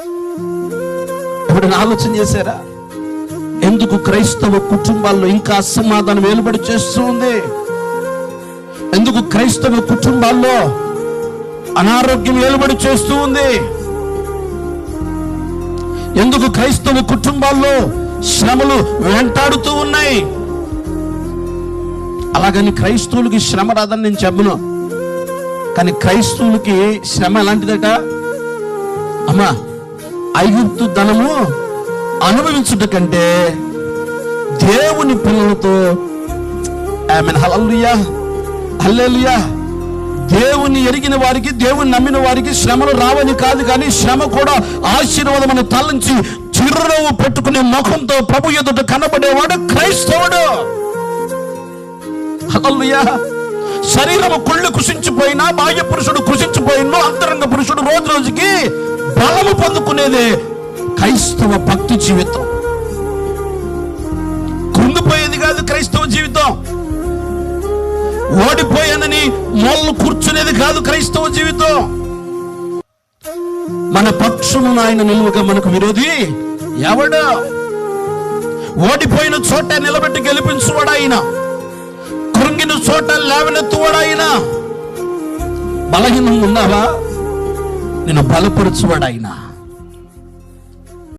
ఎప్పుడైనా ఆలోచన చేశారా? ఎందుకు క్రైస్తవ కుటుంబాల్లో ఇంకా అసమాధానం వెలుబడి చేస్తూ ఉంది? ఎందుకు క్రైస్తవ కుటుంబాల్లో అనారోగ్యం వెలుబడి చేస్తూ ఉంది? ఎందుకు క్రైస్తవ కుటుంబాల్లో శ్రమలు వెంటాడుతూ ఉన్నాయి? అలాగని క్రైస్తవులకి శ్రమ రాదని నేను చెప్పను, కానీ క్రైస్తవులకి శ్రమ ఎలాంటిదట? అమ్మా, ఐగుప్తు ధనము అనుభవించుట కంటే దేవుని పిల్లలతో ఆమేన్ హల్లెలూయా హల్లెలూయా, దేవుని ఎరిగిన వారికి, దేవుని నమ్మిన వారికి శ్రమలు రావని కాదు, కానీ శ్రమ కూడా ఆశీర్వాదమును తలంచి చిరునవ్వు పెట్టుకునే ముఖంతో ప్రభు ఎదుట కనబడేవాడు క్రైస్తవుడు. హల్లెలూయా. శరీరము కుళ్ళు కుషించిపోయినా, బాహ్య పురుషుడు కుషించిపోయినా, అంతరంగ పురుషుడు రోజు రోజుకి బలము పొందుకునేదే క్రైస్తవ భక్తి జీవితం. కృంగిపోయేది కాదు క్రైస్తవ జీవితం. ఓడిపోయానని మొళ్ళు కూర్చునేది కాదు క్రైస్తవ జీవితం. మన పక్షమున ఆయన నిలువగా మనకు విరోధి ఎవడు? ఓడిపోయిన చోట నిలబెట్టి గెలిపించువాడు ఆయన, కృంగిన చోట లేవనెత్తువాడు ఆయన. బలహీనం ఉన్నావా? నిన్ను బలపరచువాడు ఆయన.